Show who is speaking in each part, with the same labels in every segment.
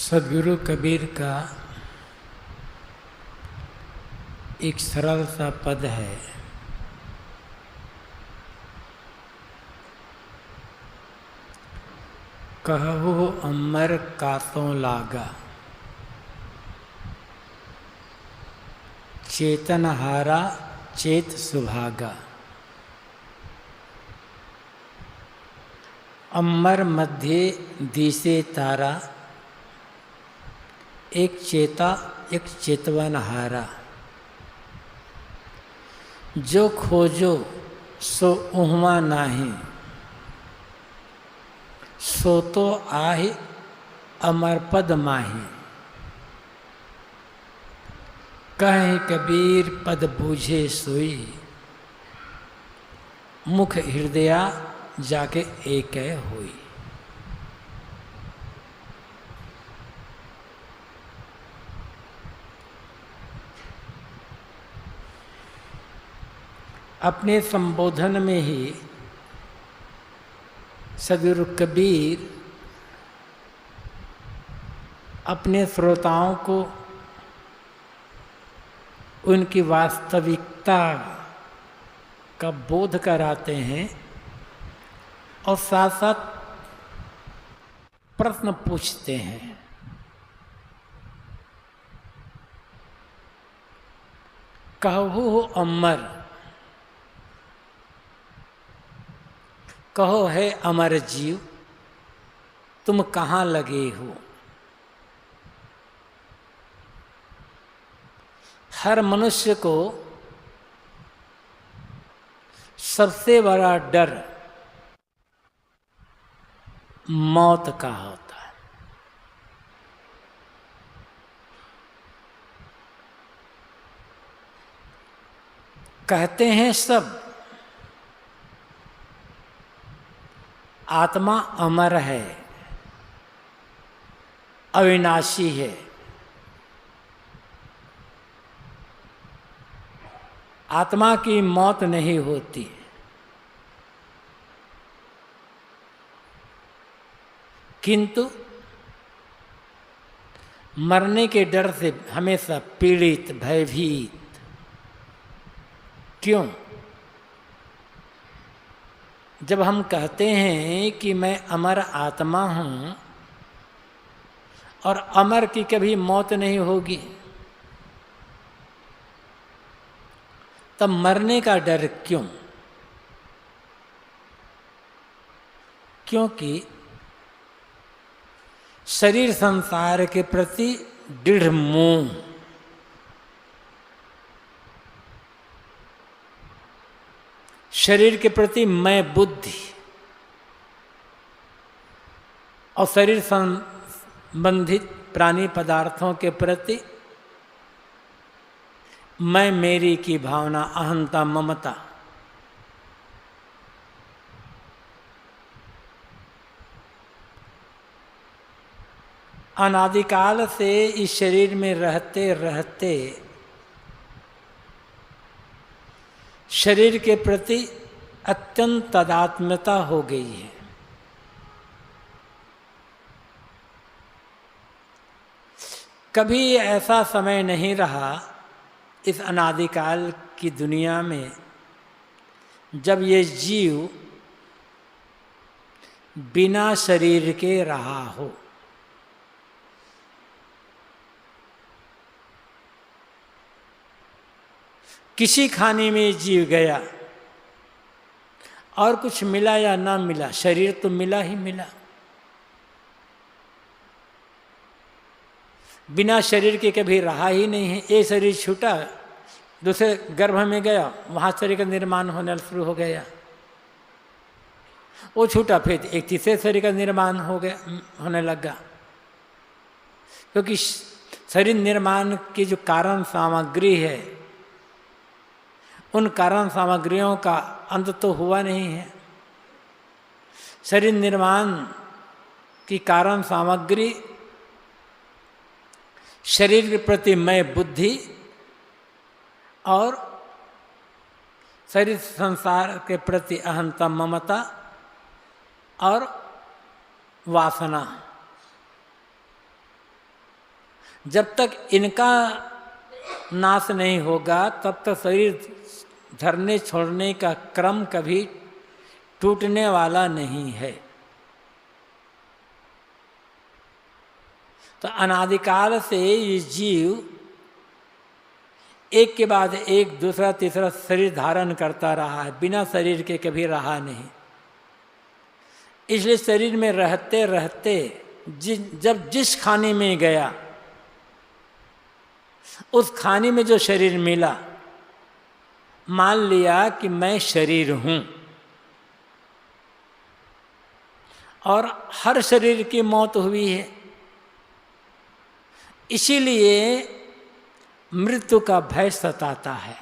Speaker 1: सदगुरु कबीर का एक सरल सा पद है। कहु अमर कातों लागा, चेतन हारा चेत सुभागा। अमर मध्य दिसे तारा, एक चेता एक चेतवन हारा। जो खोजो सो उहमा नाही, सो तो आहि अमर पद माही। कहे कबीर पद बूझे सोई, मुख हृदया जाके एक होई। अपने संबोधन में ही सदगुरु कबीर अपने श्रोताओं को उनकी वास्तविकता का बोध कराते हैं और साथ साथ प्रश्न पूछते हैं। कहु अमर, कहो है अमर जीव, तुम कहाँ लगे हो। हर मनुष्य को सबसे बड़ा डर मौत का होता है। कहते हैं सब आत्मा अमर है, अविनाशी है। आत्मा की मौत नहीं होती, किंतु मरने के डर से हमेशा पीड़ित भयभीत। क्यों? जब हम कहते हैं कि मैं अमर आत्मा हूँ और अमर की कभी मौत नहीं होगी, तब मरने का डर क्यों? क्योंकि शरीर संसार के प्रति दृढ़ मोह, शरीर के प्रति मैं बुद्धि और शरीर संबंधित प्राणी पदार्थों के प्रति मैं मेरी की भावना, अहंता, ममता। अनादिकाल से इस शरीर में रहते रहते शरीर के प्रति अत्यंत तादात्म्यता हो गई है। कभी ऐसा समय नहीं रहा इस अनादिकाल की दुनिया में जब ये जीव बिना शरीर के रहा हो। किसी खाने में जीव गया और कुछ मिला या ना मिला, शरीर तो मिला ही मिला। बिना शरीर के कभी रहा ही नहीं है। एक शरीर छूटा, दूसरे गर्भ में गया, वहाँ शरीर का निर्माण होने शुरू हो गया। वो छूटा, फिर एक तीसरे शरीर का निर्माण होने लगा। क्योंकि शरीर निर्माण की जो कारण सामग्री है, उन कारण सामग्रियों का अंत तो हुआ नहीं है। शरीर निर्माण की कारण सामग्री शरीर के प्रति मैं बुद्धि और शरीर संसार के प्रति अहंता, ममता और वासना। जब तक इनका नाश नहीं होगा तब तक शरीर धरने छोड़ने का क्रम कभी टूटने वाला नहीं है। तो अनादिकाल से ये जीव एक के बाद एक दूसरा तीसरा शरीर धारण करता रहा है, बिना शरीर के कभी रहा नहीं। इसलिए शरीर में रहते रहते जब जिस खाने में गया उस खाने में जो शरीर मिला, मान लिया कि मैं शरीर हूं, और हर शरीर की मौत हुई है। इसीलिए मृत्यु का भय सताता है।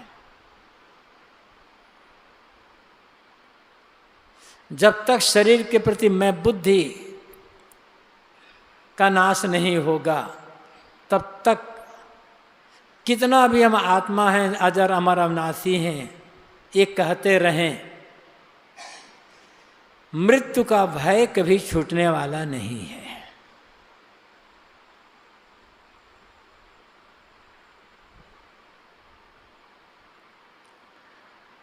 Speaker 1: जब तक शरीर के प्रति मैं बुद्धि का नाश नहीं होगा तब तक कितना भी हम आत्मा हैं, अजर अमर अविनाशी हैं, ये कहते रहें, मृत्यु का भय कभी छूटने वाला नहीं है।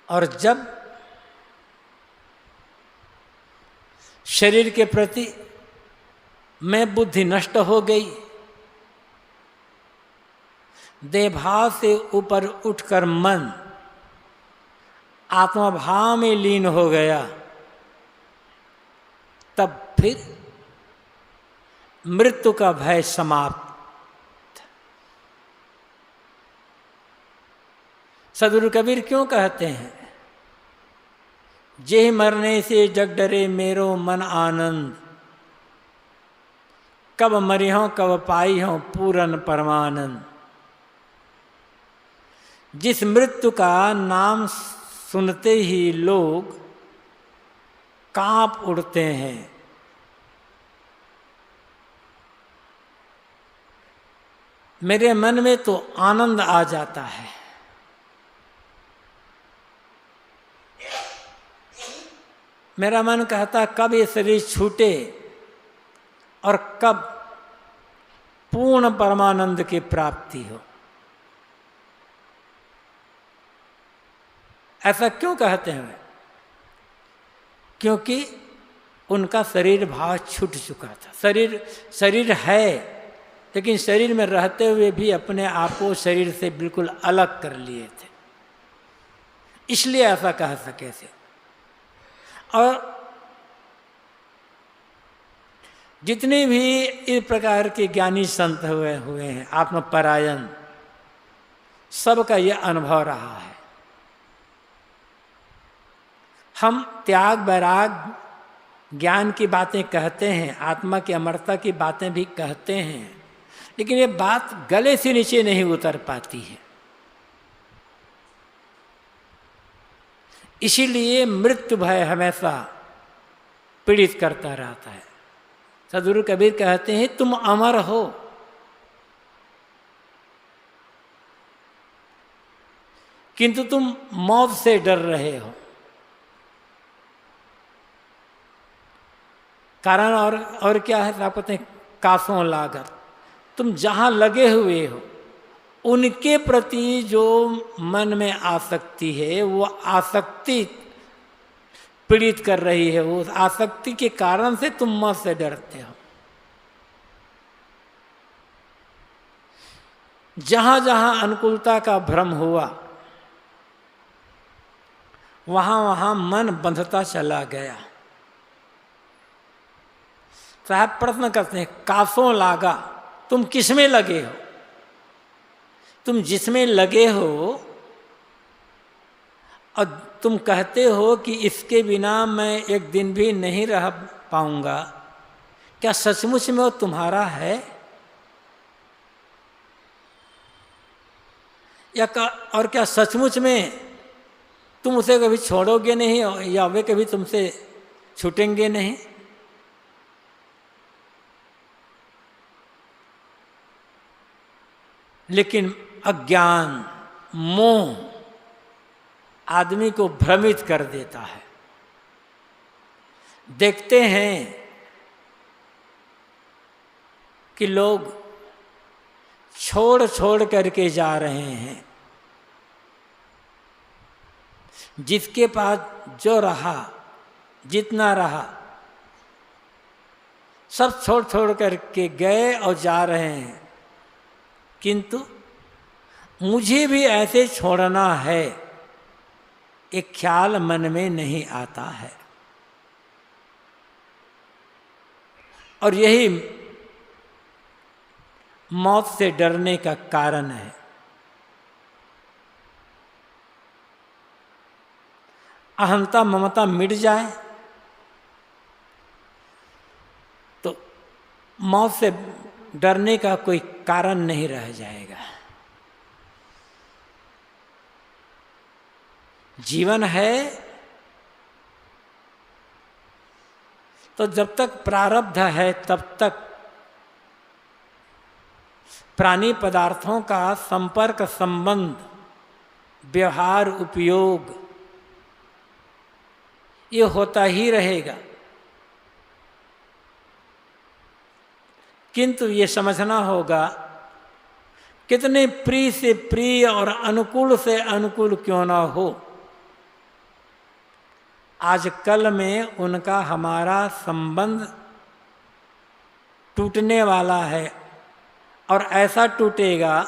Speaker 1: और जब शरीर के प्रति मैं बुद्धि नष्ट हो गई, देहभाव से ऊपर उठकर मन आत्मभाव में लीन हो गया, तब फिर मृत्यु का भय समाप्त। सद्गुरु कबीर क्यों कहते हैं, जे मरने से जग डरे मेरो मन आनंद, कब मरी हों कब पाई हों पूरन परमानंद। जिस मृत्यु का नाम सुनते ही लोग कांप उठते हैं, मेरे मन में तो आनंद आ जाता है। मेरा मन कहता कब ये शरीर छूटे और कब पूर्ण परमानंद की प्राप्ति हो। ऐसा क्यों कहते हैं? क्योंकि उनका शरीर भाव छूट चुका था। शरीर है, लेकिन शरीर में रहते हुए भी अपने आप को शरीर से बिल्कुल अलग कर लिए थे, इसलिए ऐसा कह सके थे। और जितने भी इस प्रकार के ज्ञानी संत हुए हैं आत्मपरायण, सबका यह अनुभव रहा है। हम त्याग वैराग ज्ञान की बातें कहते हैं, आत्मा की अमरता की बातें भी कहते हैं, लेकिन ये बात गले से नीचे नहीं उतर पाती है। इसीलिए मृत्यु भय हमेशा पीड़ित करता रहता है। सद्गुरु कबीर कहते हैं तुम अमर हो, किंतु तुम मौत से डर रहे हो। कारण और क्या है? आप कहते हैं कासों लागत, तुम जहां लगे हुए हो उनके प्रति जो मन में आसक्ति है, वो आसक्ति पीड़ित कर रही है। वो आसक्ति के कारण से तुम मौत से डरते हो। जहां जहां अनुकूलता का भ्रम हुआ, वहां वहां मन बंधता चला गया। साहब प्रश्न करते हैं कासों लागा, तुम किसमें लगे हो? तुम जिसमें लगे हो और तुम कहते हो कि इसके बिना मैं एक दिन भी नहीं रह पाऊंगा, क्या सचमुच में वो तुम्हारा है? और क्या सचमुच में तुम उसे कभी छोड़ोगे नहीं या वे कभी तुमसे छूटेंगे नहीं? लेकिन अज्ञान, मोह आदमी को भ्रमित कर देता है। देखते हैं कि लोग छोड़ छोड़ करके जा रहे हैं। जिसके पास जो रहा, जितना रहा, सब छोड़ छोड़ करके गए और जा रहे हैं। किंतु मुझे भी ऐसे छोड़ना है, एक ख्याल मन में नहीं आता है। और यही मौत से डरने का कारण है। अहंता ममता मिट जाए तो मौत से डरने का कोई कारण नहीं रह जाएगा। जीवन है तो जब तक प्रारब्ध है तब तक प्राणी पदार्थों का संपर्क, संबंध, व्यवहार, उपयोग ये होता ही रहेगा। किंतु ये समझना होगा, कितने प्रिय से प्रिय और अनुकूल से अनुकूल क्यों ना हो, आज कल में उनका हमारा संबंध टूटने वाला है। और ऐसा टूटेगा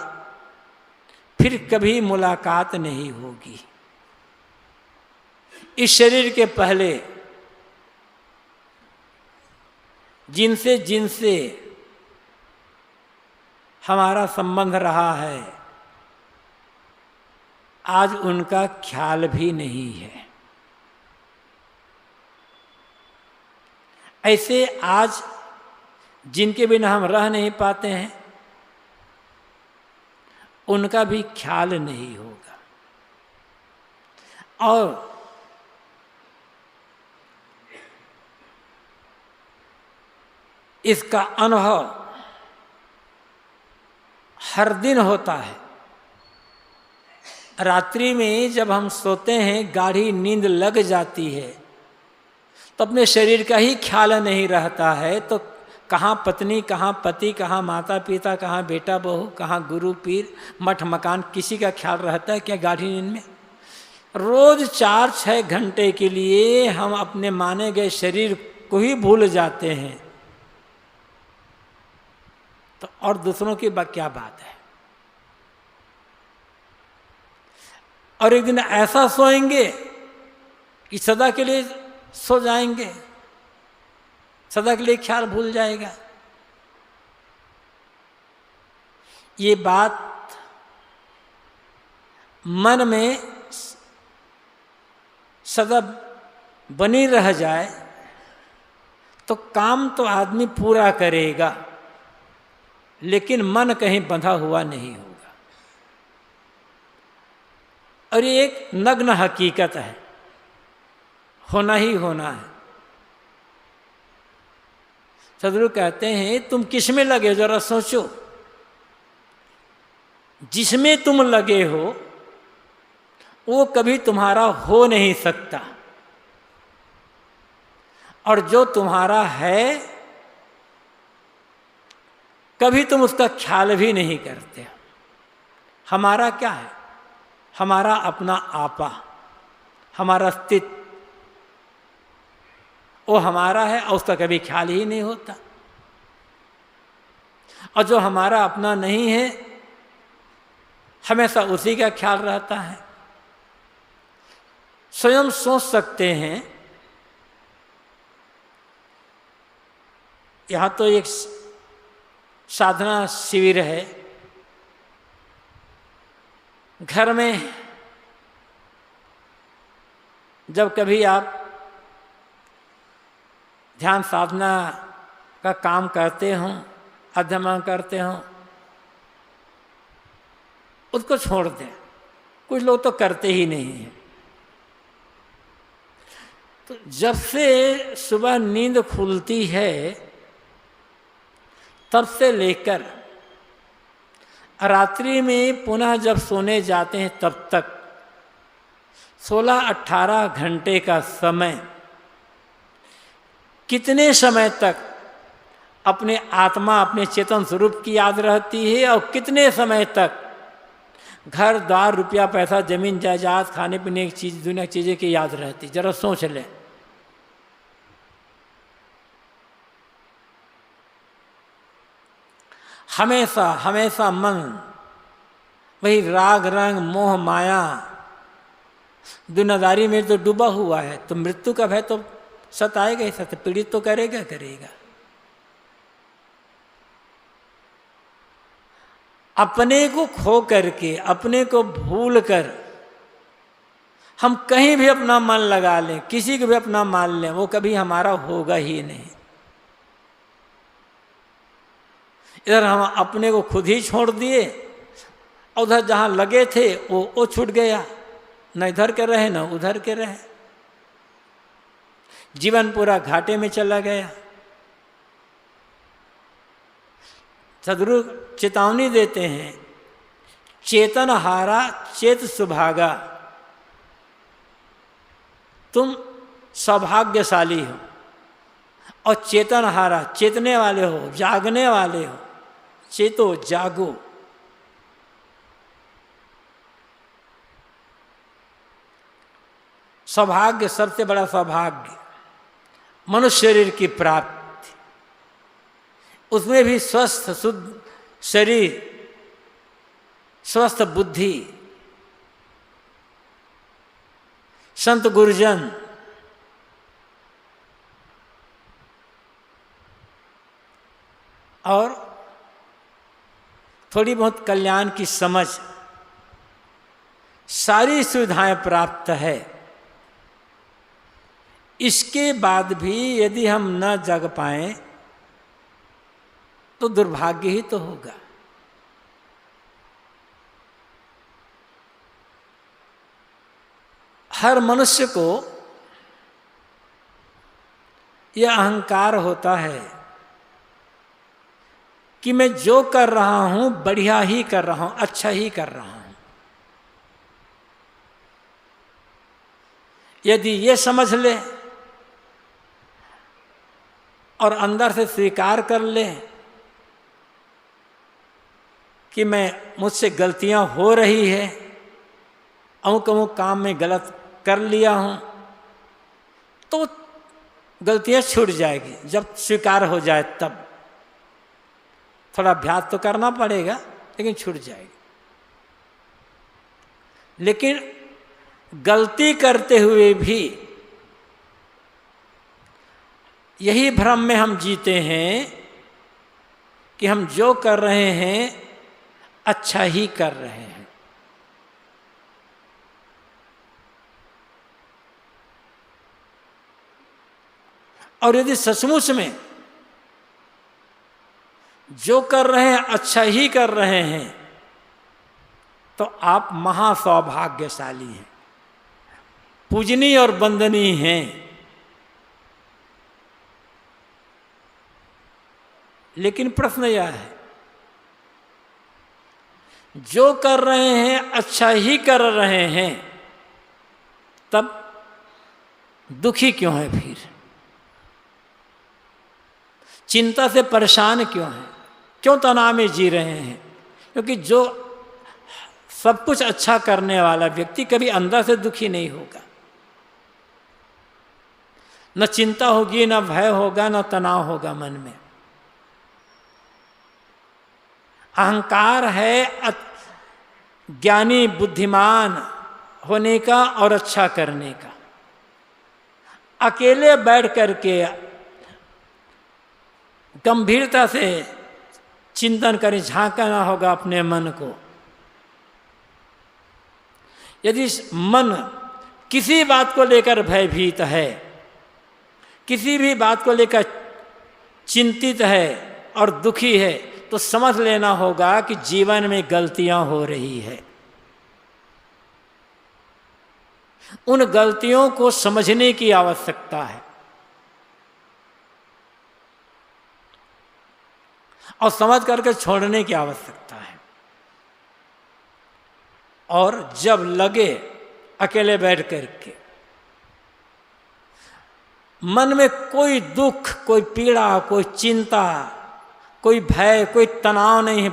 Speaker 1: फिर कभी मुलाकात नहीं होगी। इस शरीर के पहले जिनसे जिनसे हमारा संबंध रहा है, आज उनका ख्याल भी नहीं है। ऐसे आज जिनके बिना हम रह नहीं पाते हैं, उनका भी ख्याल नहीं होगा। और इसका अनुभव हर दिन होता है। रात्रि में जब हम सोते हैं, गाढ़ी नींद लग जाती है, तो अपने शरीर का ही ख्याल नहीं रहता है। तो कहाँ पत्नी, कहाँ पति, कहाँ माता पिता, कहाँ बेटा बहू, कहाँ गुरु पीर, मठ मकान, किसी का ख्याल रहता है क्या गाढ़ी नींद में? रोज 4-6 घंटे के लिए हम अपने माने गए शरीर को ही भूल जाते हैं, तो और दूसरों की क्या बात है। और एक दिन ऐसा सोएंगे कि सदा के लिए सो जाएंगे, सदा के लिए ख्याल भूल जाएगा। ये बात मन में सदा बनी रह जाए तो काम तो आदमी पूरा करेगा, लेकिन मन कहीं बंधा हुआ नहीं होगा। और ये एक नग्न हकीकत है, होना ही होना है। सदगुरु कहते हैं, तुम किस में लगे हो जरा सोचो। जिसमें तुम लगे हो वो कभी तुम्हारा हो नहीं सकता, और जो तुम्हारा है कभी तुम उसका ख्याल भी नहीं करते। हमारा क्या है? हमारा अपना आपा, हमारा अस्तित्व वो हमारा है और उसका कभी ख्याल ही नहीं होता। और जो हमारा अपना नहीं है, हमेशा उसी का ख्याल रहता है। स्वयं सोच सकते हैं, यहाँ तो एक साधना शिविर है, घर में जब कभी आप ध्यान साधना का काम करते हो, अध्ययन करते हो, उसको छोड़ दें। कुछ लोग तो करते ही नहीं हैं। तो जब से सुबह नींद खुलती है तब से लेकर रात्रि में पुनः जब सोने जाते हैं तब तक 16-18 घंटे का समय, कितने समय तक अपने आत्मा, अपने चेतन स्वरूप की याद रहती है, और कितने समय तक घर द्वार, रुपया पैसा, जमीन जायदाद, खाने पीने की चीज, दुनिया की चीजें की याद रहती। जरा सोच लें। हमेशा हमेशा मन वही राग रंग मोह माया दुनियादारी में तो डूबा हुआ है, तो मृत्यु का भय तो सताएगा ही, सत पीड़ित तो करेगा करेगा। अपने को खो करके, अपने को भूल कर हम कहीं भी अपना मन लगा लें, किसी को भी अपना मान लें, वो कभी हमारा होगा ही नहीं। इधर हम अपने को खुद ही छोड़ दिए, उधर जहाँ लगे थे वो छूट गया, न इधर के रहे न उधर के रहे, जीवन पूरा घाटे में चला गया। सदगुरु चेतावनी देते हैं, चेतन हारा चेत सुभागा, तुम सौभाग्यशाली हो, और चेतन हारा चेतने वाले हो, जागने वाले हो, चेतो जागो। सौभाग्य, सबसे बड़ा सौभाग्य मनुष्य शरीर की प्राप्ति, उसमें भी स्वस्थ शुद्ध शरीर, स्वस्थ बुद्धि, संत गुरुजन, और थोड़ी बहुत कल्याण की समझ, सारी सुविधाएं प्राप्त है। इसके बाद भी यदि हम न जग पाएं तो दुर्भाग्य ही तो होगा। हर मनुष्य को यह अहंकार होता है कि मैं जो कर रहा हूं बढ़िया ही कर रहा हूं, अच्छा ही कर रहा हूं। यदि ये समझ ले और अंदर से स्वीकार कर ले कि मुझसे गलतियां हो रही है, अमुक अमुक काम में गलत कर लिया हूं, तो गलतियां छूट जाएगी। जब स्वीकार हो जाए तब थोड़ा अभ्यास तो करना पड़ेगा, लेकिन छूट जाएगी। लेकिन गलती करते हुए भी यही भ्रम में हम जीते हैं कि हम जो कर रहे हैं अच्छा ही कर रहे हैं। और यदि सचमुच में जो कर रहे हैं अच्छा ही कर रहे हैं, तो आप महासौभाग्यशाली हैं, पूजनीय और वंदनीय हैं। लेकिन प्रश्न यह है, जो कर रहे हैं अच्छा ही कर रहे हैं, तब दुखी क्यों है? फिर चिंता से परेशान क्यों है? क्यों तनाव में जी रहे हैं? क्योंकि जो सब कुछ अच्छा करने वाला व्यक्ति कभी अंदर से दुखी नहीं होगा। न चिंता होगी, न भय होगा, न तनाव होगा मन में। अहंकार है ज्ञानी बुद्धिमान होने का और अच्छा करने का। अकेले बैठ करके गंभीरता से चिंतन करें, झांकना होगा अपने मन को। यदि मन किसी बात को लेकर भयभीत है, किसी भी बात को लेकर चिंतित है और दुखी है, तो समझ लेना होगा कि जीवन में गलतियां हो रही है। उन गलतियों को समझने की आवश्यकता है और समझ करके छोड़ने की आवश्यकता है। और जब लगे अकेले बैठ करके मन में कोई दुख, कोई पीड़ा, कोई चिंता, कोई भय, कोई तनाव नहीं है,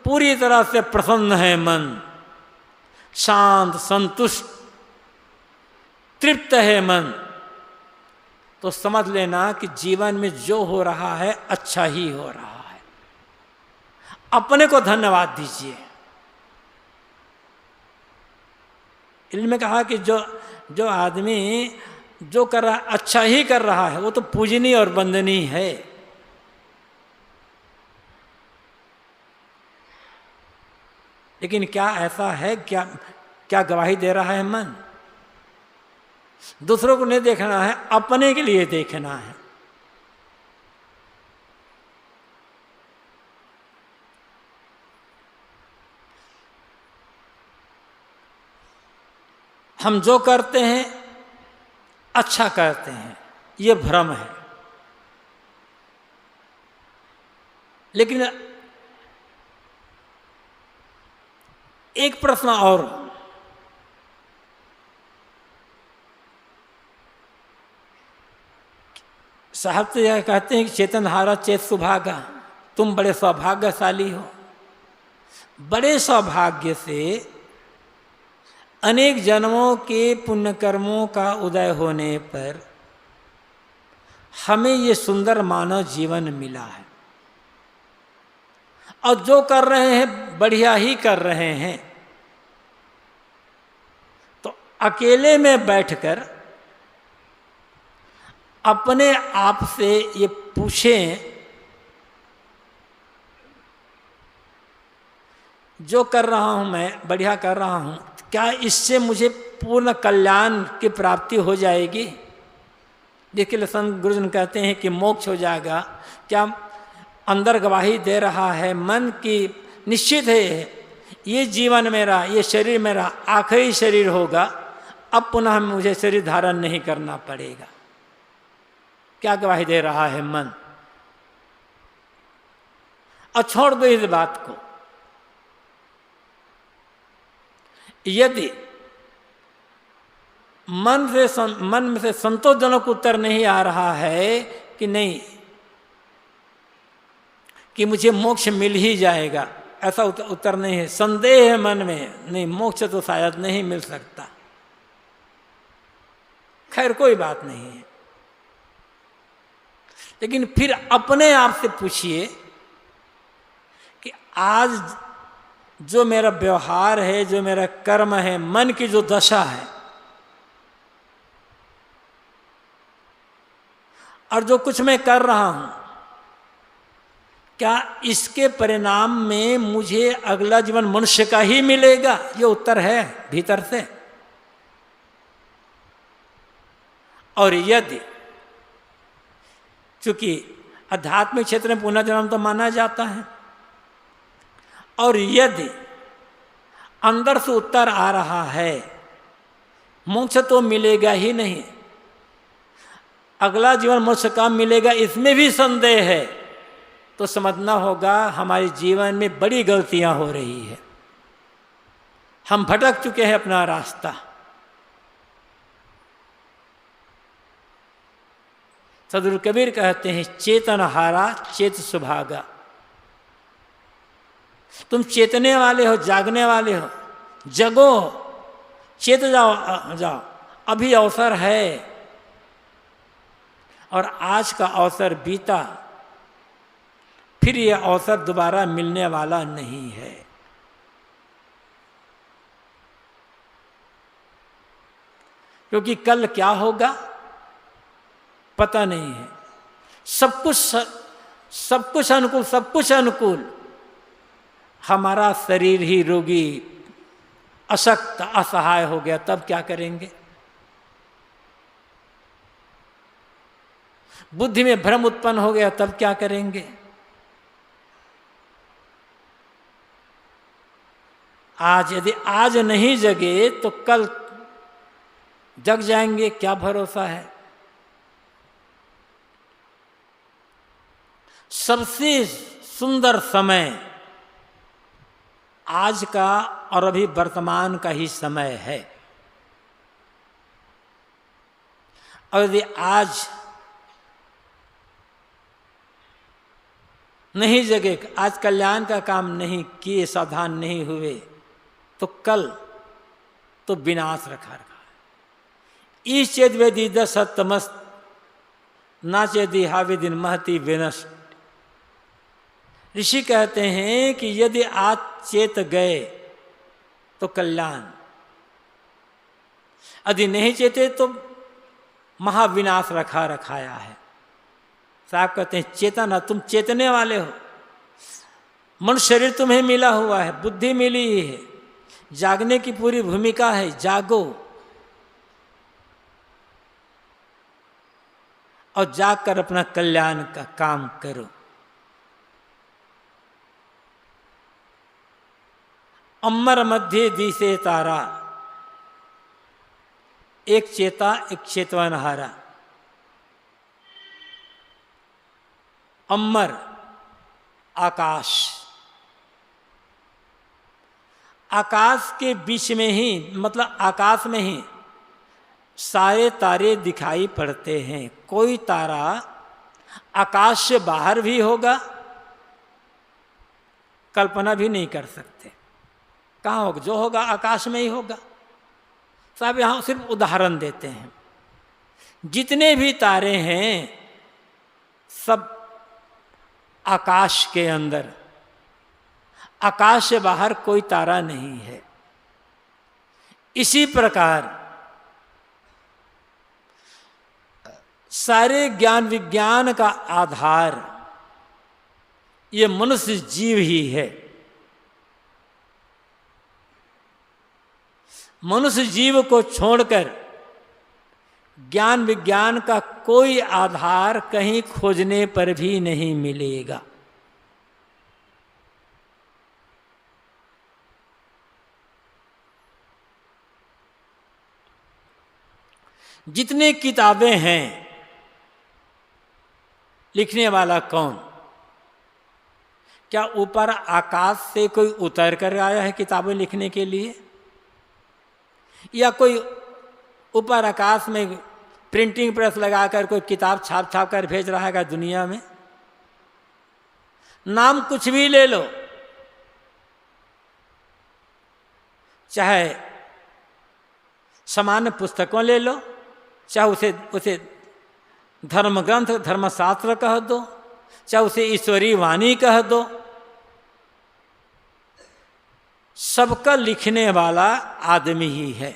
Speaker 1: पूरी तरह से प्रसन्न है मन, शांत, संतुष्ट, तृप्त है मन, तो समझ लेना कि जीवन में जो हो रहा है अच्छा ही हो रहा है। अपने को धन्यवाद दीजिए। इनमें कहा कि जो आदमी जो कर रहा है अच्छा ही कर रहा है, वो तो पूजनीय और वंदनीय है। लेकिन क्या ऐसा है, क्या गवाही दे रहा है मन? दूसरों को नहीं देखना है, अपने के लिए देखना है। हम जो करते हैं अच्छा करते हैं, ये भ्रम है। लेकिन एक प्रश्न और, साहब तो यह कहते हैं कि चेतन हारा चेत सुभागा, तुम बड़े सौभाग्यशाली हो। बड़े सौभाग्य से अनेक जन्मों के पुण्य कर्मों का उदय होने पर हमें ये सुंदर मानव जीवन मिला है, और जो कर रहे हैं बढ़िया ही कर रहे हैं। तो अकेले में बैठकर अपने आप से ये पूछें, जो कर रहा हूं मैं बढ़िया कर रहा हूं, क्या इससे मुझे पूर्ण कल्याण की प्राप्ति हो जाएगी? देखिए संत गुरुजन कहते हैं कि मोक्ष हो जाएगा। क्या अंदर गवाही दे रहा है मन की निश्चित है ये जीवन मेरा, ये शरीर मेरा आखिरी शरीर होगा, अब पुनः मुझे शरीर धारण नहीं करना पड़ेगा। क्या गवाही दे रहा है मन? और छोड़ दो इस बात को। यदि मन में से संतोषजनक उत्तर नहीं आ रहा है कि नहीं, कि मुझे मोक्ष मिल ही जाएगा, ऐसा उत्तर नहीं है, संदेह है मन में, नहीं मोक्ष तो शायद नहीं मिल सकता, खैर कोई बात नहीं है। लेकिन फिर अपने आप से पूछिए कि आज जो मेरा व्यवहार है, जो मेरा कर्म है, मन की जो दशा है और जो कुछ मैं कर रहा हूं, क्या इसके परिणाम में मुझे अगला जीवन मनुष्य का ही मिलेगा? ये उत्तर है भीतर से। और यदि, चूंकि आध्यात्मिक क्षेत्र में पुनर्जन्म तो माना जाता है, और यदि अंदर से उत्तर आ रहा है मोक्ष तो मिलेगा ही नहीं, अगला जीवन मोक्ष का मिलेगा, इसमें भी संदेह है, तो समझना होगा हमारे जीवन में बड़ी गलतियां हो रही है, हम भटक चुके हैं अपना रास्ता। सदगुरु कबीर कहते हैं चेतन हारा चेत सुभागा। तुम चेतने वाले हो, जागने वाले हो, जगो, चेत जाओ, अभी अवसर है। और आज का अवसर बीता, फिर यह अवसर दोबारा मिलने वाला नहीं है। क्योंकि कल क्या होगा पता नहीं है। सब कुछ अनुकूल, हमारा शरीर ही रोगी, अशक्त, असहाय हो गया, तब क्या करेंगे? बुद्धि में भ्रम उत्पन्न हो गया, तब क्या करेंगे? यदि आज नहीं जगे तो कल जग जाएंगे, क्या भरोसा है? सबसे सुंदर समय आज का और अभी वर्तमान का ही समय है। और यदि आज नहीं जगे, आज कल्याण का काम नहीं किए, सावधान नहीं हुए, तो कल तो विनाश रखा है। ईश चेद वेदी दसतमस्त ना चेदी हाविदिन महती विनष्ट। ऋषि कहते हैं कि यदि आज चेत गए तो कल्याण, यदि नहीं चेते तो महाविनाश रखाया है। साहब कहते हैं चेतना, तुम चेतने वाले हो, मनुष्य शरीर तुम्हें मिला हुआ है, बुद्धि मिली ही है, जागने की पूरी भूमिका है, जागो और जागकर अपना कल्याण का काम करो। अमर मध्य दिसे तारा, एक चेता एक चेतवनहारा। अमर आकाश, आकाश के बीच में ही, मतलब आकाश में ही सारे तारे दिखाई पड़ते हैं। कोई तारा आकाश से बाहर भी होगा, कल्पना भी नहीं कर सकते। कहाँ होगा? जो होगा आकाश में ही होगा। साहब यहाँ सिर्फ उदाहरण देते हैं। जितने भी तारे हैं सब आकाश के अंदर, आकाश से बाहर कोई तारा नहीं है। इसी प्रकार सारे ज्ञान विज्ञान का आधार ये मनुष्य जीव ही है। मनुष्य जीव को छोड़कर ज्ञान विज्ञान का कोई आधार कहीं खोजने पर भी नहीं मिलेगा। जितने किताबें हैं, लिखने वाला कौन? क्या ऊपर आकाश से कोई उतर कर आया है किताबें लिखने के लिए, या कोई ऊपर आकाश में प्रिंटिंग प्रेस लगाकर कोई किताब छाप कर भेज रहा है दुनिया में? नाम कुछ भी ले लो, चाहे सामान्य पुस्तकों ले लो, चाहे उसे धर्म ग्रंथ धर्मशास्त्र कह दो, चाहे उसे ईश्वरीय वाणी कह दो, सबका लिखने वाला आदमी ही है।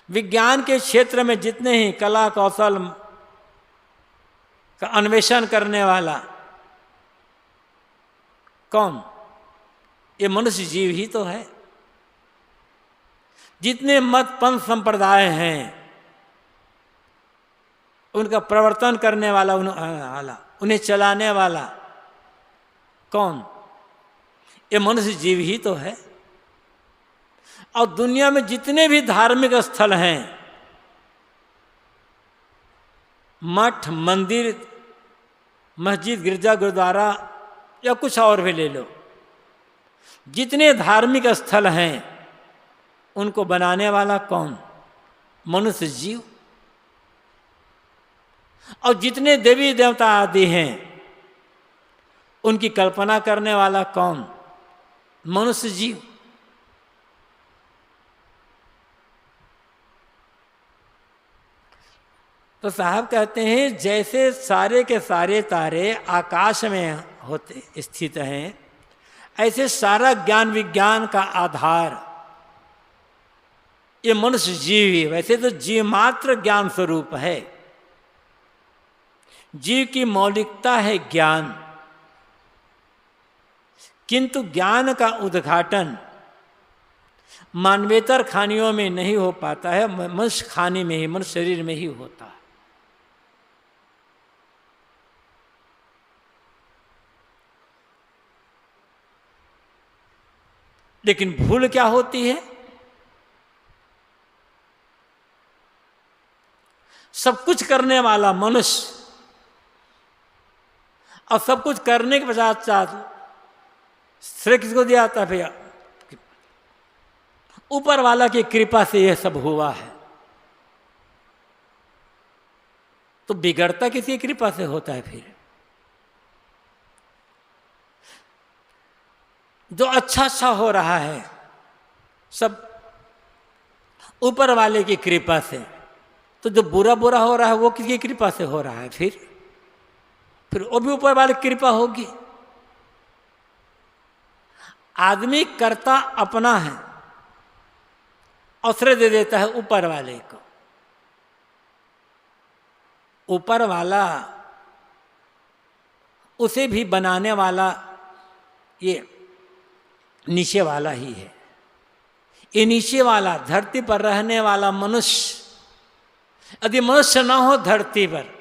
Speaker 1: विज्ञान के क्षेत्र में जितने ही कला कौशल का अन्वेषण करने वाला कौन? ये मनुष्य जीव ही तो है। जितने मत पंथ संप्रदाय हैं उनका प्रवर्तन करने वाला, उन्हें चलाने वाला कौन? ये मनुष्य जीव ही तो है। और दुनिया में जितने भी धार्मिक स्थल हैं, मठ मंदिर मस्जिद गिरजा गुरुद्वारा या कुछ और भी ले लो, जितने धार्मिक स्थल हैं उनको बनाने वाला कौन? मनुष्य जीव। और जितने देवी देवता आदि हैं उनकी कल्पना करने वाला कौन? मनुष्य जीव। तो साहब कहते हैं जैसे सारे के सारे तारे आकाश में होते स्थित हैं, ऐसे सारा ज्ञान विज्ञान का आधार ये मनुष्य जीव ही। वैसे तो जीव मात्र ज्ञान स्वरूप है, जीव की मौलिकता है ज्ञान, किंतु ज्ञान का उद्घाटन मानवेतर खानियों में नहीं हो पाता है, मनुष्य खानी में ही, मनुष्य शरीर में ही होता है। लेकिन भूल क्या होती है? सब कुछ करने वाला मनुष्य और सब कुछ करने के पश्चात श्रेय किसको दिया जाता है भैया? ऊपर वाला की कृपा से यह सब हुआ है। तो बिगड़ता किसी कृपा से होता है? फिर जो अच्छा अच्छा हो रहा है सब ऊपर वाले की कृपा से, तो जो बुरा बुरा हो रहा है वो किसकी कृपा से हो रहा है? फिर वो भी ऊपर वाले की कृपा होगी। आदमी करता अपना है, अवसर दे देता है ऊपर वाले को। ऊपर वाला उसे भी बनाने वाला ये नीचे वाला ही है। ये नीचे वाला धरती पर रहने वाला मनुष्य, यदि मनुष्य ना हो धरती पर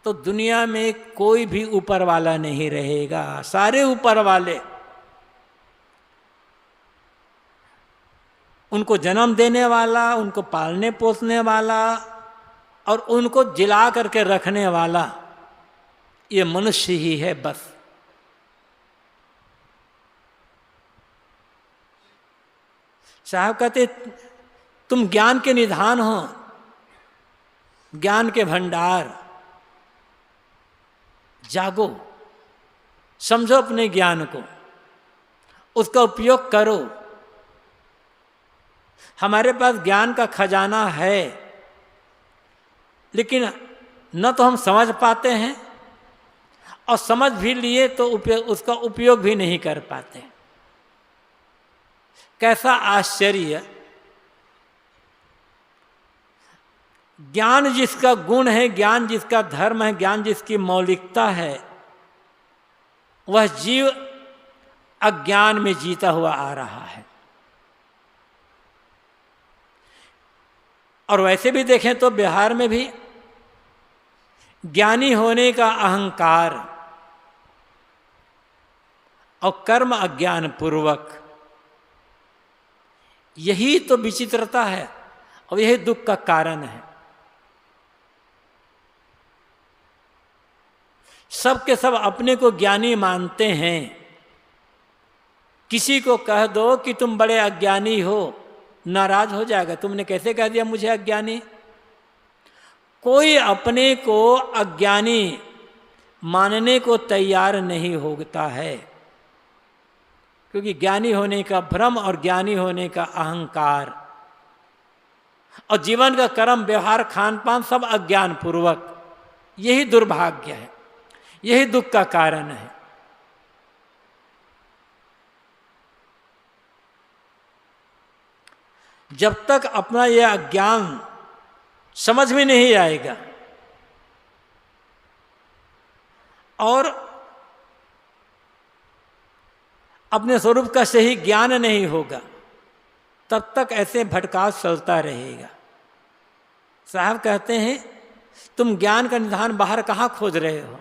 Speaker 1: तो दुनिया में कोई भी ऊपर वाला नहीं रहेगा। सारे ऊपर वाले उनको जन्म देने वाला, उनको पालने पोसने वाला और उनको जिला करके रखने वाला ये मनुष्य ही है बस। साहब कहते तुम ज्ञान के निधान हो, ज्ञान के भंडार, जागो, समझो अपने ज्ञान को, उसका उपयोग करो। हमारे पास ज्ञान का खजाना है, लेकिन न तो हम समझ पाते हैं और समझ भी लिए तो उसका उपयोग भी नहीं कर पाते। कैसा आश्चर्य! ज्ञान जिसका गुण है, ज्ञान जिसका धर्म है, ज्ञान जिसकी मौलिकता है, वह जीव अज्ञान में जीता हुआ आ रहा है। और वैसे भी देखें तो बिहार में भी ज्ञानी होने का अहंकार और कर्म अज्ञान पूर्वक, यही तो विचित्रता है और यही दुख का कारण है। सब के सब अपने को ज्ञानी मानते हैं। किसी को कह दो कि तुम बड़े अज्ञानी हो, नाराज हो जाएगा, तुमने कैसे कह दिया मुझे अज्ञानी। कोई अपने को अज्ञानी मानने को तैयार नहीं होता है, क्योंकि ज्ञानी होने का भ्रम और ज्ञानी होने का अहंकार और जीवन का कर्म व्यवहार खान पान सब अज्ञान पूर्वक, यही दुर्भाग्य है, यही दुख का कारण है। जब तक अपना यह अज्ञान समझ में नहीं आएगा और अपने स्वरूप का सही ज्ञान नहीं होगा, तब तक ऐसे भटकाव चलता रहेगा। साहब कहते हैं तुम ज्ञान का निधान बाहर कहाँ खोज रहे हो?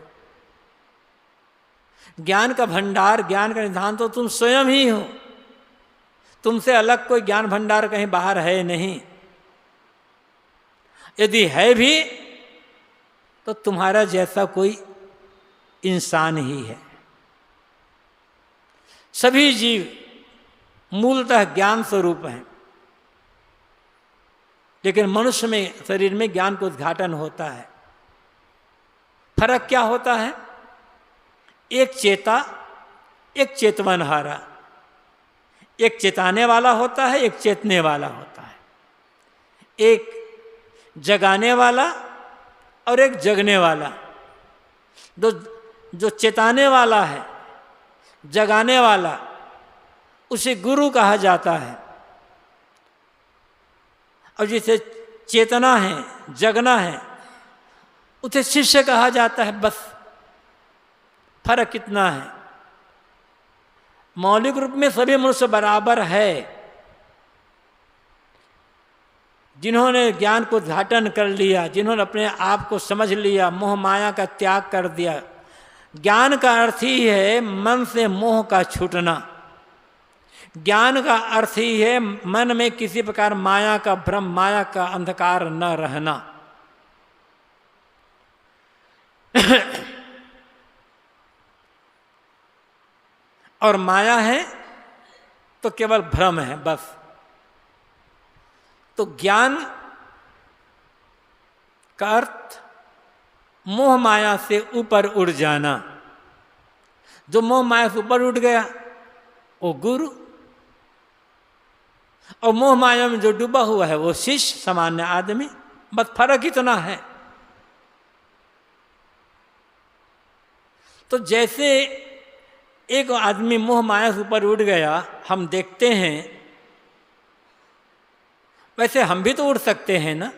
Speaker 1: ज्ञान का भंडार, ज्ञान का निधान तो तुम स्वयं ही हो। तुमसे अलग कोई ज्ञान भंडार कहीं बाहर है नहीं। यदि है भी तो तुम्हारा जैसा कोई इंसान ही है। सभी जीव मूलतः ज्ञान स्वरूप हैं, लेकिन मनुष्य में, शरीर में ज्ञान को उद्घाटन होता है। फर्क क्या होता है? एक चेता, एक चेतवनहारा। एक चेताने वाला होता है, एक चेतने वाला होता है। एक जगाने वाला और एक जगने वाला। जो चेताने वाला है, जगाने वाला, उसे गुरु कहा जाता है। और जिसे चेतना है, जगना है, उसे शिष्य कहा जाता है। बस फर्क कितना है। मौलिक रूप में सभी मनुष्य बराबर है। जिन्होंने ज्ञान को उद्घाटन कर लिया, जिन्होंने अपने आप को समझ लिया, मोह माया का त्याग कर दिया। ज्ञान का अर्थ ही है मन से मोह का छूटना। ज्ञान का अर्थ ही है मन में किसी प्रकार माया का भ्रम, माया का अंधकार न रहना। और माया है तो केवल भ्रम है बस। तो ज्ञान का अर्थ मोह माया से ऊपर उड़ जाना। जो मोह माया से ऊपर उठ गया वो गुरु, और मोह माया में जो डूबा हुआ है वो शिष्य, सामान्य आदमी। बस फर्क इतना है। तो जैसे एक आदमी मोह माया से ऊपर उठ गया, हम देखते हैं, वैसे हम भी तो उड़ सकते हैं ना।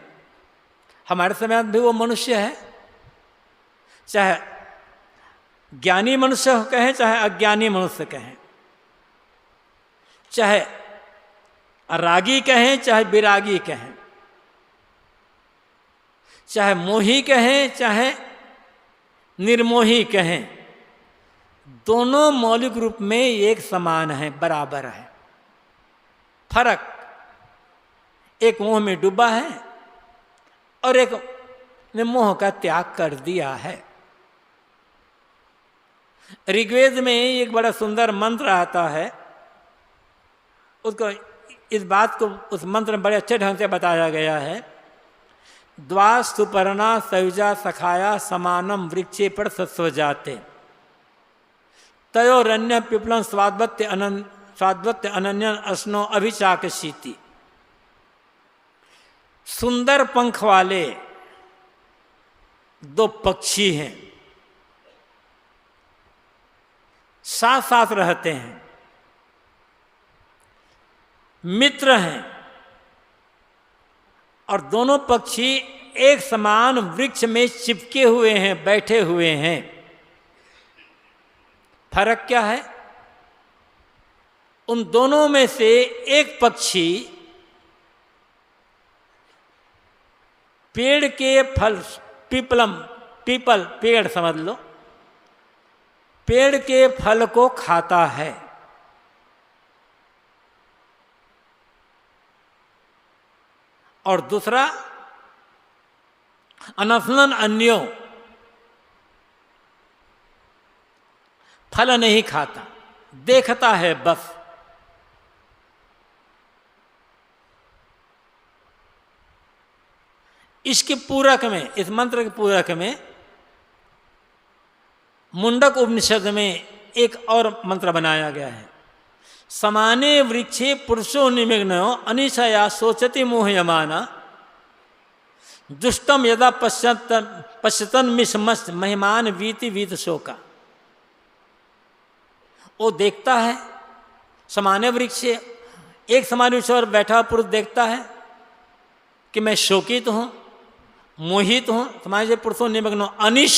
Speaker 1: हमारे समय भी वो मनुष्य है, चाहे ज्ञानी मनुष्य कहें चाहे अज्ञानी मनुष्य कहें, चाहे रागी कहें चाहे विरागी कहें, चाहे मोही कहें चाहे निर्मोही कहें, दोनों मौलिक रूप में एक समान है, बराबर है। फर्क एक मोह में डूबा है और एक ने मोह का त्याग कर दिया है। ऋग्वेद में एक बड़ा सुंदर मंत्र आता है, उसको इस बात को उस मंत्र में बड़े अच्छे ढंग से बताया गया है। द्वा सुपर्णा सयुजा सखाया समानम वृक्षे पर सस्व जाते तयोरन्य पिपलम स्वाद्वत्य अनन्य अस्नो अभिचाकशीति। सुंदर पंख वाले दो पक्षी हैं, साथ साथ रहते हैं, मित्र हैं, और दोनों पक्षी एक समान वृक्ष में चिपके हुए हैं, बैठे हुए हैं। फर्क क्या है? उन दोनों में से एक पक्षी पेड़ के फल, पीपल पेड़ समझ लो, पेड़ के फल को खाता है, और दूसरा अनफलन अन्यो फल नहीं खाता, देखता है बस। इसके पूरक में, इस मंत्र के पूरक में मुंडक उपनिषद में एक और मंत्र बनाया गया है। समाने वृक्षे पुरुषो निमग्नो अनिशया सोचति मोहयमाना दुष्टम यदा पश्यतन मिशमस्त महिमान वीति वीत शोका। वो देखता है समाने वृक्ष, एक समान वृक्ष पर बैठा पुरुष देखता है कि मैं शोकित हूँ, मोहित हूँ। समाज पुरुषों निमग्नो, अनिश,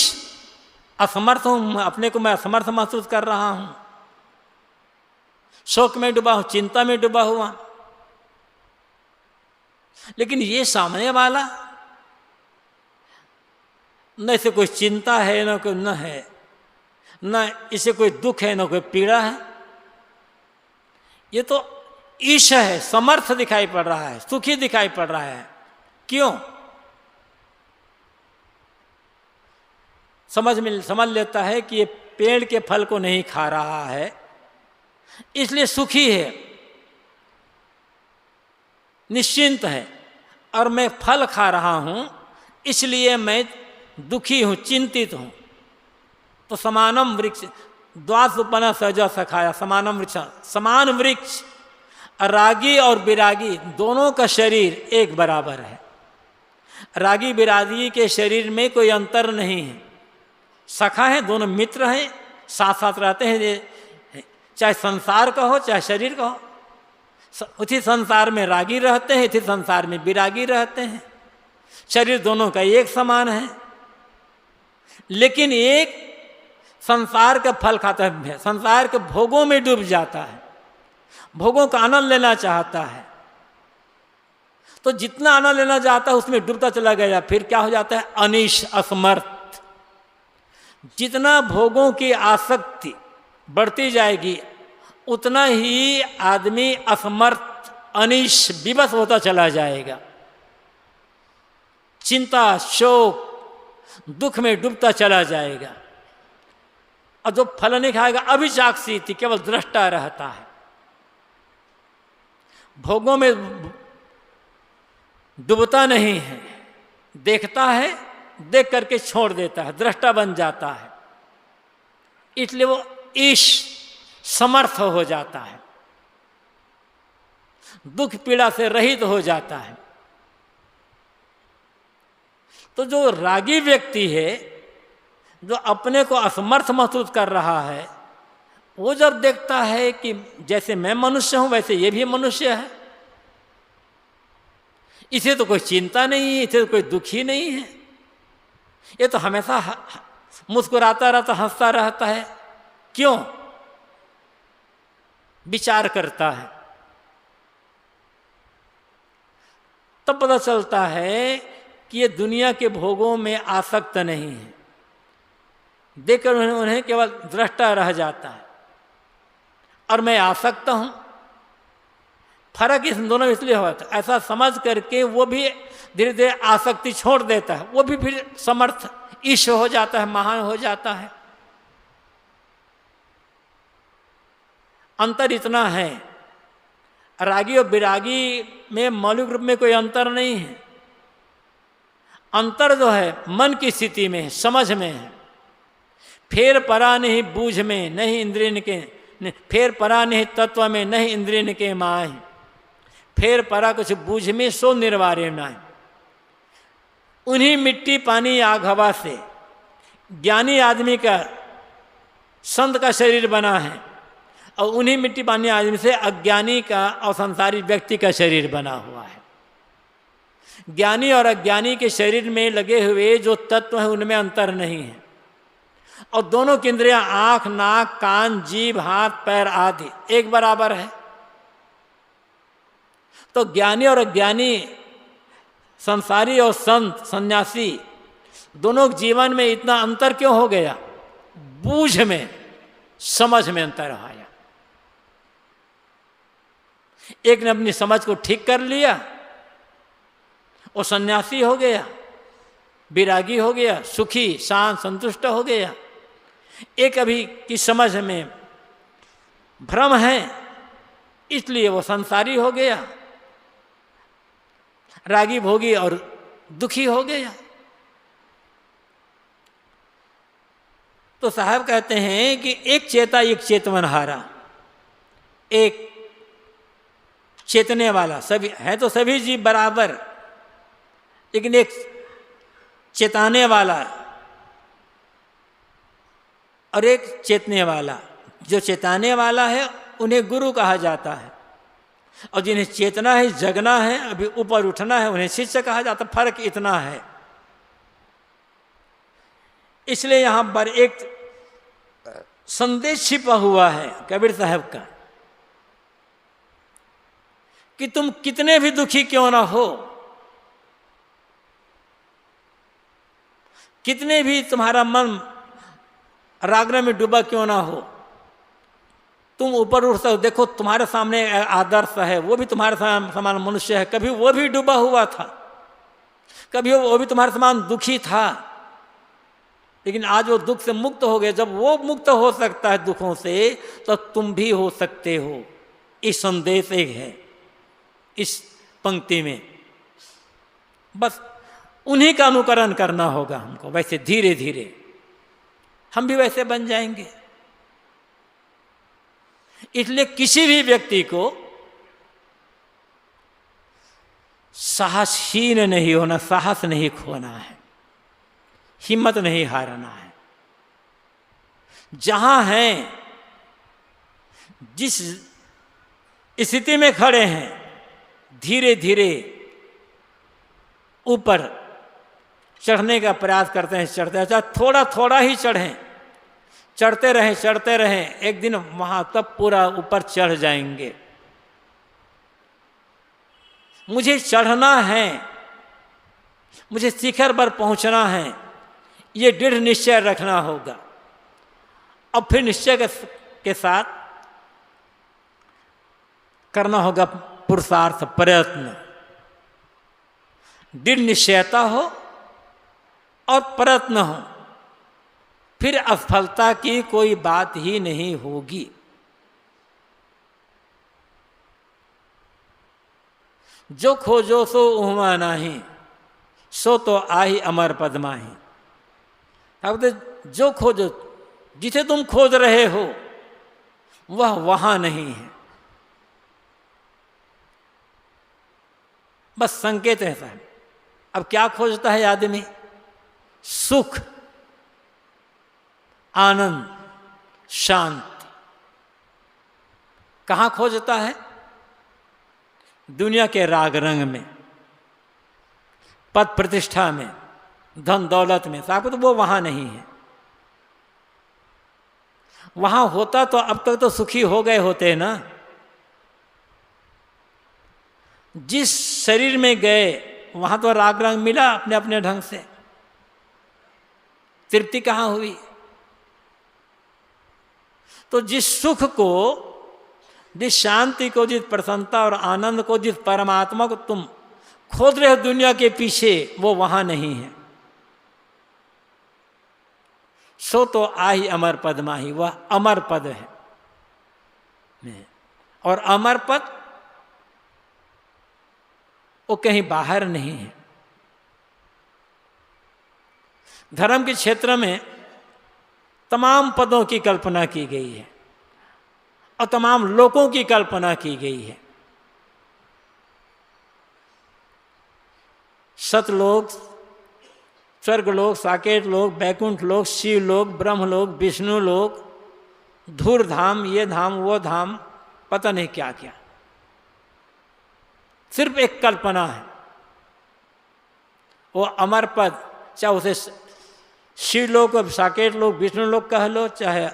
Speaker 1: असमर्थ हूँ, अपने को मैं असमर्थ महसूस कर रहा हूँ, शोक में डूबा हूँ, चिंता में डूबा हुआ। लेकिन ये सामने वाला, न इसे कोई चिंता है, न कोई न है, न इसे कोई दुख है, न कोई पीड़ा है। ये तो ईश है, समर्थ दिखाई पड़ रहा है, सुखी दिखाई पड़ रहा है। क्यों? समझ लेता है कि ये पेड़ के फल को नहीं खा रहा है, इसलिए सुखी है, निश्चिंत है, और मैं फल खा रहा हूं इसलिए मैं दुखी हूं, चिंतित हूं। तो समानम वृक्ष द्वासुपना सहजा सखाया, समानम वृक्ष, समान वृक्ष। रागी और विरागी दोनों का शरीर एक बराबर है। रागी विरागी के शरीर में कोई अंतर नहीं है, सखा है, दोनों मित्र हैं, साथ साथ रहते हैं। चाहे संसार का हो चाहे शरीर का हो, उसी संसार में रागी रहते हैं, इसी संसार में विरागी रहते हैं। शरीर दोनों का एक समान है, लेकिन एक संसार का फल खाता है, संसार के भोगों में डूब जाता है, भोगों का आनंद लेना चाहता है। तो जितना आनंद लेना चाहता है उसमें डूबता चला गया, फिर क्या हो जाता है? अनिश, असमर्थ। जितना भोगों की आसक्ति बढ़ती जाएगी उतना ही आदमी असमर्थ, अनिश, विवश होता चला जाएगा। चिंता, शोक, दुख में डूबता चला जाएगा। और जो फल नहीं खाएगा अभिचाक्षी थी, केवल दृष्टा रहता है। भोगों में डूबता नहीं है, देखता है, देख करके छोड़ देता है, दृष्टा बन जाता है। इसलिए वो ईश समर्थ हो जाता है, दुख पीड़ा से रहित हो जाता है। तो जो रागी व्यक्ति है, जो अपने को असमर्थ महसूस कर रहा है, वो जब देखता है कि जैसे मैं मनुष्य हूं वैसे ये भी मनुष्य है, इसे तो कोई चिंता नहीं है, इसे तो कोई दुख ही नहीं है, ये तो हमेशा मुस्कुराता रहता, हंसता रहता है, क्यों? विचार करता है। तब पता चलता है कि ये दुनिया के भोगों में आसक्त नहीं है। देखकर उन्हें केवल दृष्टा रह जाता है, और मैं आसक्त हूं। फर्क इस दोनों में इसलिए हुआ था, ऐसा समझ करके वो भी धीरे धीरे आसक्ति छोड़ देता है, वो भी फिर समर्थ ईश हो जाता है, महान हो जाता है। अंतर इतना है, रागी और विरागी में मौलिक रूप में कोई अंतर नहीं है। अंतर जो है मन की स्थिति में है, समझ में है। फेर परा नहीं बूझ में, नहीं इंद्रिय के, फेर परा नहीं तत्व में, नहीं इंद्रिय के माय। फेर परा कुछ बूझ में, सो निर्वार्य नाय। उन्हीं मिट्टी पानी आग हवा से ज्ञानी आदमी का, संत का शरीर बना है, और उन्हीं मिट्टी पानी आदमी से अज्ञानी का और संसारी व्यक्ति का शरीर बना हुआ है। ज्ञानी और अज्ञानी के शरीर में लगे हुए जो तत्व हैं उनमें अंतर नहीं है, और दोनों की इंद्रियां आँख, नाक, कान, जीभ, हाथ, पैर आदि एक बराबर है। तो ज्ञानी और अज्ञानी, संसारी और संत, सन्यासी, दोनों जीवन में इतना अंतर क्यों हो गया? बूझ में, समझ में अंतर आया। एक ने अपनी समझ को ठीक कर लिया, वो सन्यासी हो गया, विरागी हो गया, सुखी, शांत, संतुष्ट हो गया। एक अभी की समझ में भ्रम है, इसलिए वो संसारी हो गया, रागी भोगी और दुखी हो गया। तो साहब कहते हैं कि एक चेता एक चेतवन हारा, एक चेतने वाला, सभी है तो सभी जीव बराबर, लेकिन एक चेताने वाला और एक चेतने वाला। जो चेताने वाला है उन्हें गुरु कहा जाता है, और जिन्हें चेतना है, जगना है, अभी ऊपर उठना है, उन्हें शिष्य कहा जाता है। फर्क इतना है। इसलिए यहां पर एक संदेश छिपा हुआ है कबीर साहब का, कि तुम कितने भी दुखी क्यों ना हो, कितने भी तुम्हारा मन राग में डूबा क्यों ना हो, तुम ऊपर उठ सकते हो। देखो तुम्हारे सामने आदर्श है, वो भी तुम्हारे समान मनुष्य है, कभी वो भी डूबा हुआ था, कभी वो भी तुम्हारे समान दुखी था, लेकिन आज वो दुख से मुक्त हो गए। जब वो मुक्त हो सकता है दुखों से, तो तुम भी हो सकते हो। इस संदेश एक है इस पंक्ति में। बस उन्हीं का अनुकरण करना होगा हमको, वैसे धीरे धीरे हम भी वैसे बन जाएंगे। इसलिए किसी भी व्यक्ति को साहसहीन नहीं होना, साहस नहीं खोना है, हिम्मत नहीं हारना है। जहां हैं, जिस स्थिति में खड़े हैं, धीरे धीरे ऊपर चढ़ने का प्रयास करते हैं। चढ़ते हैं, थोड़ा थोड़ा ही चढ़ें, चढ़ते रहें, चढ़ते रहें, एक दिन वहां तब पूरा ऊपर चढ़ जाएंगे। मुझे चढ़ना है, मुझे शिखर पर पहुंचना है, ये दृढ़ निश्चय रखना होगा। अब फिर निश्चय के साथ करना होगा पुरुषार्थ, प्रयत्न। दृढ़ निश्चयता हो और प्रयत्न हो, फिर असफलता की कोई बात ही नहीं होगी। जो खोजो सो उहमा नाही, सो तो आही अमर पद माही। अब तो जो खोजो, जिसे तुम खोज रहे हो वह वहां नहीं है। बस संकेत ऐसा है। अब क्या खोजता है आदमी? सुख, आनंद, शांति। कहाँ खोजता है? दुनिया के राग रंग में, पद प्रतिष्ठा में, धन दौलत में। साहब तो वो वहां नहीं है। वहां होता तो अब तक तो सुखी हो गए होते ना। जिस शरीर में गए वहां तो राग रंग मिला अपने अपने ढंग से, तृप्ति कहाँ हुई? तो जिस सुख को, जिस शांति को, जिस प्रसन्नता और आनंद को, जिस परमात्मा को तुम खोज रहे हो दुनिया के पीछे, वो वहां नहीं है। सो तो आही अमर पद माही, वह अमर पद है। और अमर पद वो कहीं बाहर नहीं है। धर्म के क्षेत्र में तमाम पदों की कल्पना की गई है और तमाम लोकों की कल्पना की गई है। सतलोक, स्वर्गलोक, साकेत लोक, बैकुंठ लोक, शिव लोक, ब्रह्मलोक, विष्णु लोक, धूर धाम, ये धाम, वो धाम, पता नहीं क्या क्या। सिर्फ एक कल्पना है। वो अमर पद, चाहे उसे शिव लोक, साकेत लोक, विष्णु लोक कह लो, चाहे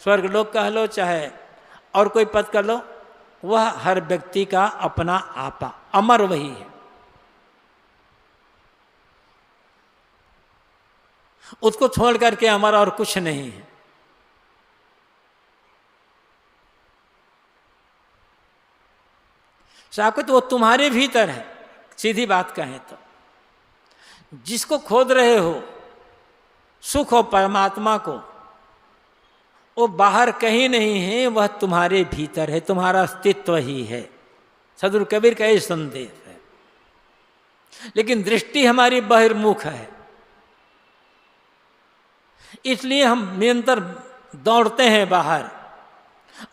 Speaker 1: स्वर्ग लोक कह लो, चाहे और कोई पद कर लो, वह हर व्यक्ति का अपना आपा, अमर वही है। उसको छोड़ करके अमर और कुछ नहीं है। साकुत वो तुम्हारे भीतर है। सीधी बात कहें तो जिसको खोद रहे हो, सुख और परमात्मा को, वो बाहर कहीं नहीं है, वह तुम्हारे भीतर है, तुम्हारा अस्तित्व ही है। सदगुरु कबीर का यही संदेश है। लेकिन दृष्टि हमारी बहिर्मुख है, इसलिए हम निरंतर दौड़ते हैं बाहर,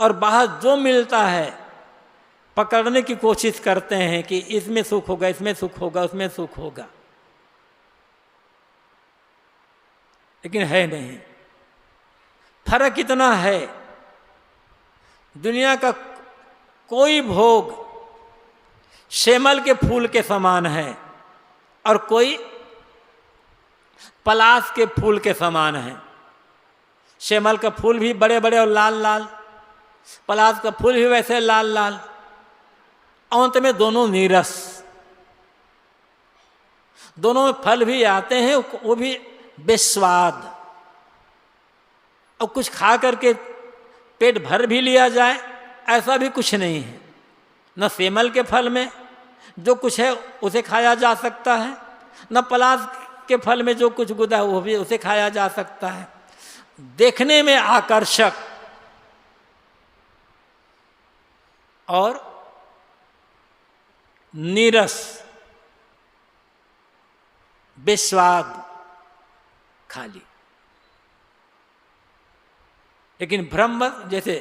Speaker 1: और बाहर जो मिलता है पकड़ने की कोशिश करते हैं कि इसमें सुख होगा, इसमें सुख होगा, उसमें सुख होगा, लेकिन है नहीं। फर्क इतना है, दुनिया का कोई भोग शेमल के फूल के समान है और कोई पलाश के फूल के समान है। शेमल का फूल भी बड़े बड़े और लाल लाल, पलाश का फूल भी वैसे लाल लाल, अंत में दोनों नीरस। दोनों में फल भी आते हैं, वो भी बेस्वाद। और कुछ खा करके पेट भर भी लिया जाए ऐसा भी कुछ नहीं है। न सेमल के फल में जो कुछ है उसे खाया जा सकता है, न पलाश के फल में जो कुछ गुदा है वो भी उसे खाया जा सकता है। देखने में आकर्षक और नीरस, बेस्वाद, खाली। लेकिन ब्रह्म जैसे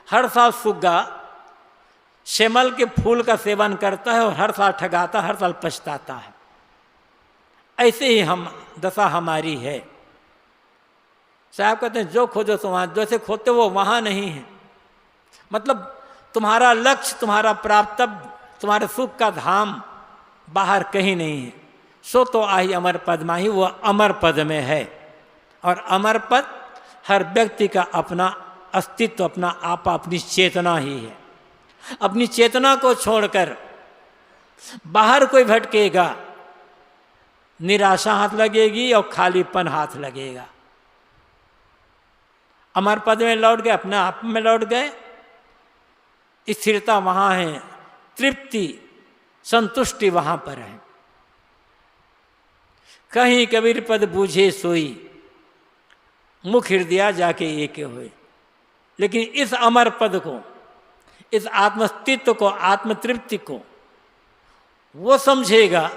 Speaker 1: हर साल सुग्गा शेमल के फूल का सेवन करता है और हर साल ठगाता, हर साल पछताता है, ऐसे ही हम दशा हमारी है। साहब कहते हैं जो खोजो सो वहाँ, जैसे खोजते वो वहाँ नहीं है। मतलब तुम्हारा लक्ष्य, तुम्हारा प्राप्तव्य, तुम्हारे सुख का धाम बाहर कहीं नहीं है। सो तो आही अमर पद माही, वो अमर पद में है। और अमर पद हर व्यक्ति का अपना अस्तित्व, अपना आपा, अपनी चेतना ही है। अपनी चेतना को छोड़कर बाहर कोई भटकेगा, निराशा हाथ लगेगी और खालीपन हाथ लगेगा। अमर पद में लौट गए, अपने आप में लौट गए, स्थिरता वहाँ है, तृप्ति, संतुष्टि वहाँ पर है। कहीं कबीर पद बूझे सोई, मुख हृदय जाके एक हुए। लेकिन इस अमर पद को, इस आत्मस्तित्व को, आत्मतृप्ति को वो समझेगा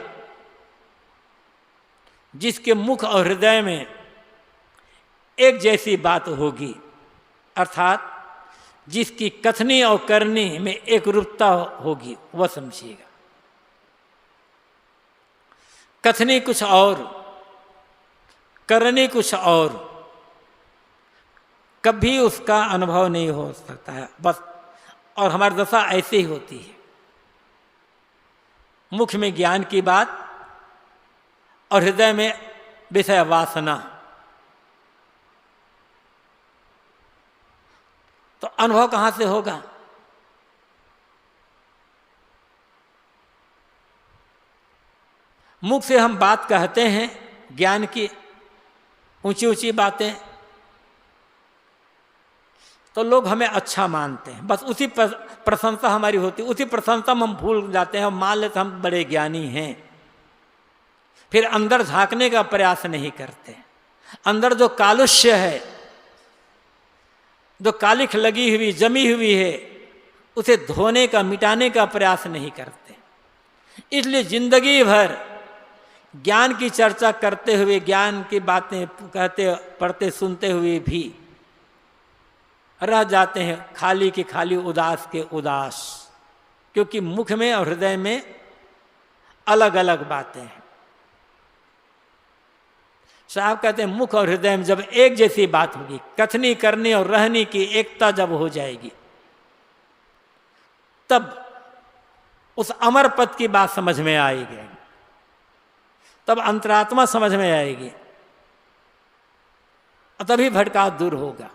Speaker 1: जिसके मुख और हृदय में एक जैसी बात होगी, अर्थात जिसकी कथनी और करनी में एक रूपता होगी, वह समझिएगा। कथनी कुछ और, करनी कुछ और, कभी उसका अनुभव नहीं हो सकता है बस। और हमारी दशा ऐसे ही होती है, मुख में ज्ञान की बात और हृदय में विषय वासना, तो अनुभव कहाँ से होगा? मुख से हम बात कहते हैं ज्ञान की, ऊंची ऊंची बातें, तो लोग हमें अच्छा मानते हैं, बस उसी प्रशंसा हमारी होती, उसी प्रशंसा में हम भूल जाते हैं, मान लेते हम बड़े ज्ञानी हैं। फिर अंदर झांकने का प्रयास नहीं करते, अंदर जो कालुष्य है, जो कालिख लगी हुई जमी हुई है, उसे धोने का, मिटाने का प्रयास नहीं करते। इसलिए जिंदगी भर ज्ञान की चर्चा करते हुए, ज्ञान की बातें कहते पढ़ते सुनते हुए भी रह जाते हैं खाली के खाली, उदास के उदास, क्योंकि मुख में और हृदय में अलग अलग बातें हैं। साहब कहते हैं मुख और हृदय में जब एक जैसी बात होगी, कथनी करनी और रहनी की एकता जब हो जाएगी, तब उस अमर पद की बात समझ में आएगी, तब अंतरात्मा समझ में आएगी, तभी भटकाव दूर होगा।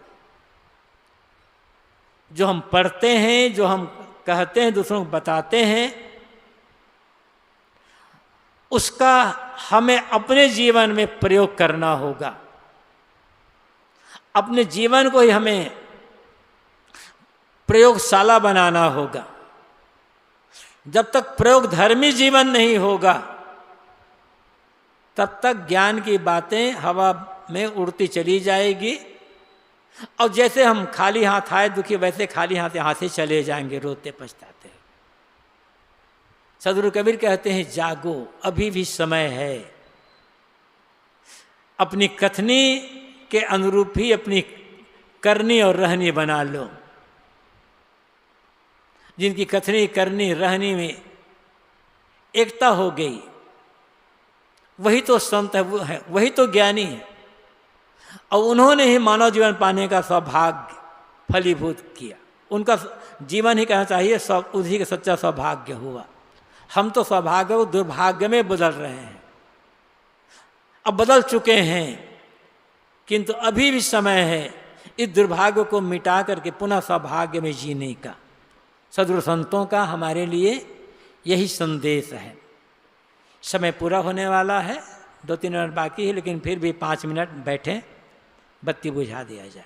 Speaker 1: जो हम पढ़ते हैं, जो हम कहते हैं, दूसरों को बताते हैं, उसका हमें अपने जीवन में प्रयोग करना होगा। अपने जीवन को ही हमें प्रयोगशाला बनाना होगा। जब तक प्रयोग धर्मी जीवन नहीं होगा, तब तक ज्ञान की बातें हवा में उड़ती चली जाएगी, और जैसे हम खाली हाथ आए दुखी, वैसे खाली हाथ यहाँ से चले जाएंगे रोते पछताते। सदगुरु कबीर कहते हैं जागो, अभी भी समय है, अपनी कथनी के अनुरूप ही अपनी करनी और रहनी बना लो। जिनकी कथनी करनी रहनी में एकता हो गई, वही तो संत है, वही तो ज्ञानी है, और उन्होंने ही मानव जीवन पाने का सौभाग्य फलीभूत किया। उनका जीवन ही कहना चाहिए सब उसी का सच्चा सौभाग्य हुआ। हम तो सौभाग्य को दुर्भाग्य में बदल रहे हैं, अब बदल चुके हैं, किंतु अभी भी समय है इस दुर्भाग्य को मिटा करके पुनः सौभाग्य में जीने का। सद्गुरु संतों का हमारे लिए यही संदेश है। समय पूरा होने वाला है, 2-3 मिनट बाकी है, लेकिन फिर भी 5 मिनट बैठें, बत्ती बुझा दिया जाए।